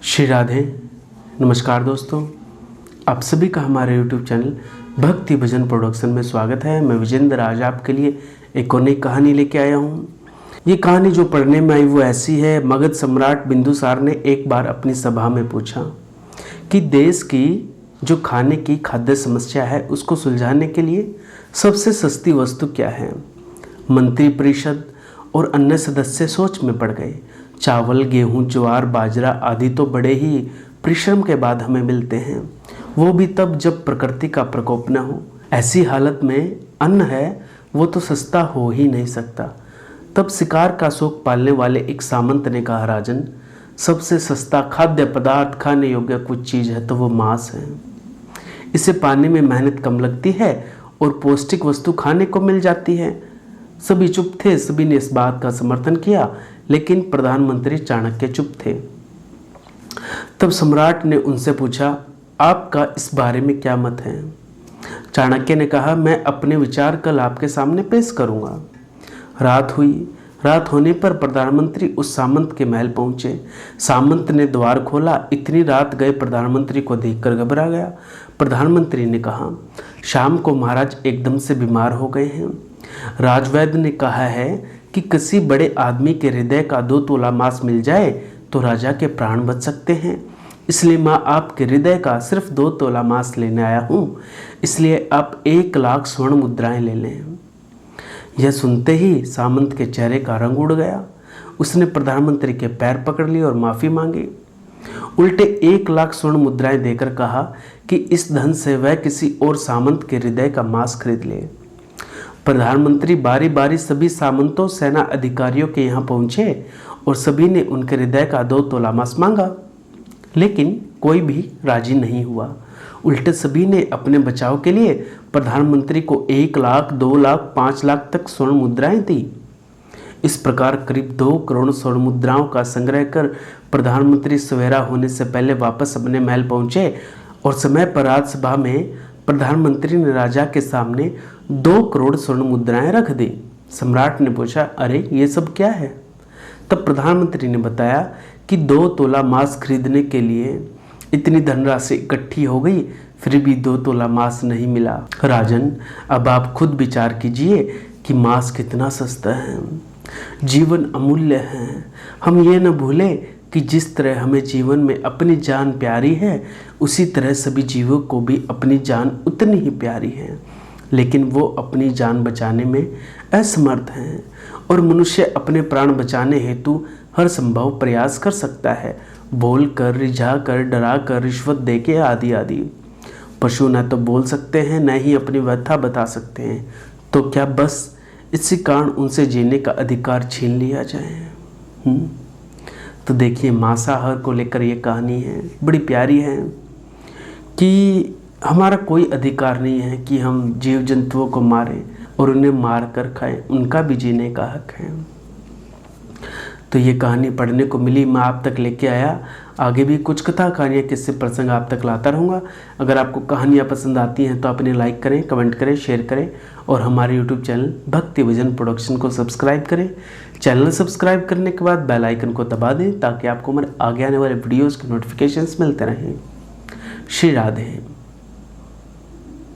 श्री राधे। नमस्कार दोस्तों, आप सभी का हमारे YouTube चैनल भक्ति भजन प्रोडक्शन में स्वागत है। मैं विजेंद्र आज आपके लिए एक और नई कहानी लेके आया हूँ। ये कहानी जो पढ़ने में आई वो ऐसी है। मगध सम्राट बिंदुसार ने एक बार अपनी सभा में पूछा कि देश की जो खाने की खाद्य समस्या है उसको सुलझाने के लिए सबसे सस्ती वस्तु क्या है। मंत्री परिषद और अन्य सदस्य सोच में पड़ गए। चावल, गेहूं, ज्वार, बाजरा आदि तो बड़े ही परिश्रम के बाद हमें मिलते हैं, वो भी तब जब प्रकृति का प्रकोप न हो। ऐसी हालत में अन्न है वो तो सस्ता हो ही नहीं सकता। तब शिकार का शौक पालने वाले एक सामंत ने कहा, राजन, सबसे सस्ता खाद्य पदार्थ खाने योग्य कुछ चीज़ है तो वो मांस है। इसे पाने में मेहनत कम लगती है और पौष्टिक वस्तु खाने को मिल जाती है। सभी चुप थे। सभी ने इस बात का समर्थन किया, लेकिन प्रधानमंत्री चाणक्य चुप थे। तब सम्राट ने उनसे पूछा, आपका इस बारे में क्या मत है। चाणक्य ने कहा, मैं अपने विचार कल आपके सामने पेश करूंगा। रात हुई। रात होने पर प्रधानमंत्री उस सामंत के महल पहुंचे। सामंत ने द्वार खोला। इतनी रात गए प्रधानमंत्री को देखकर घबरा गया। प्रधानमंत्री ने कहा, शाम को महाराज एकदम से बीमार हो गए हैं। राजवैद्य ने कहा है कि किसी बड़े आदमी के हृदय का 2 तोला मांस मिल जाए तो राजा के प्राण बच सकते हैं। इसलिए मैं आपके हृदय का सिर्फ 2 तोला मांस लेने आया हूँ। इसलिए आप 1 लाख स्वर्ण मुद्राएं ले लें। यह सुनते ही सामंत के चेहरे का रंग उड़ गया। उसने प्रधानमंत्री के पैर पकड़ लिए और माफ़ी मांगी। उल्टे 1 लाख स्वर्ण मुद्राएं देकर कहा कि इस धन से वह किसी और सामंत के हृदय का मांस खरीद ले। प्रधानमंत्री बारी बारी सभी सामंतों, सेना अधिकारियों के यहाँ पहुँचे और सभी ने उनके हृदय का 2 तोला मांस मांगा, लेकिन कोई भी राजी नहीं हुआ। उल्टे सभी ने अपने बचाव के लिए प्रधानमंत्री को 1 लाख, 2 लाख, 5 लाख तक स्वर्ण मुद्राएं दी। इस प्रकार करीब 2 करोड़ स्वर्ण मुद्राओं का संग्रह कर प्रधानमंत्री सवेरा होने से पहले वापस अपने महल पहुंचे और समय पर राजसभा में प्रधानमंत्री ने राजा के सामने 2 करोड़ स्वर्ण मुद्राएं रख दी। सम्राट ने पूछा, अरे ये सब क्या है। तब प्रधानमंत्री ने बताया कि 2 तोला मांस खरीदने के लिए इतनी धनराशि इकट्ठी हो गई, फिर भी 2 तोला मांस नहीं मिला। राजन, अब आप खुद विचार कीजिए कि मांस कितना सस्ता है। जीवन अमूल्य है। हम ये न भूलें कि जिस तरह हमें जीवन में अपनी जान प्यारी है, उसी तरह सभी जीवों को भी अपनी जान उतनी ही प्यारी है, लेकिन वो अपनी जान बचाने में असमर्थ हैं। और मनुष्य अपने प्राण बचाने हेतु हर संभव प्रयास कर सकता है, बोल कर, रिझा कर, डरा कर, रिश्वत दे के आदि आदि। पशु न तो बोल सकते हैं, न ही अपनी व्यथा बता सकते हैं, तो क्या बस इसी कारण उनसे जीने का अधिकार छीन लिया जाए। तो देखिए, मांसाहार को लेकर ये कहानी है, बड़ी प्यारी है कि हमारा कोई अधिकार नहीं है कि हम जीव जंतुओं को मारें और उन्हें मार कर खाएं। उनका भी जीने का हक है। तो ये कहानी पढ़ने को मिली, मैं आप तक लेके आया। आगे भी कुछ कथा कहानियाँ, किस्से, प्रसंग आप तक लाता रहूँगा। अगर आपको कहानियाँ पसंद आती हैं तो आप इन्हें लाइक करें, कमेंट करें, शेयर करें और हमारे यूट्यूब चैनल भक्ति भजन प्रोडक्शन को सब्सक्राइब करें। चैनल सब्सक्राइब करने के बाद बेल आइकन को दबा दें ताकि आपको हमारे आगे आने वाले वीडियोज़ के नोटिफिकेशंस मिलते रहें। श्री राधे।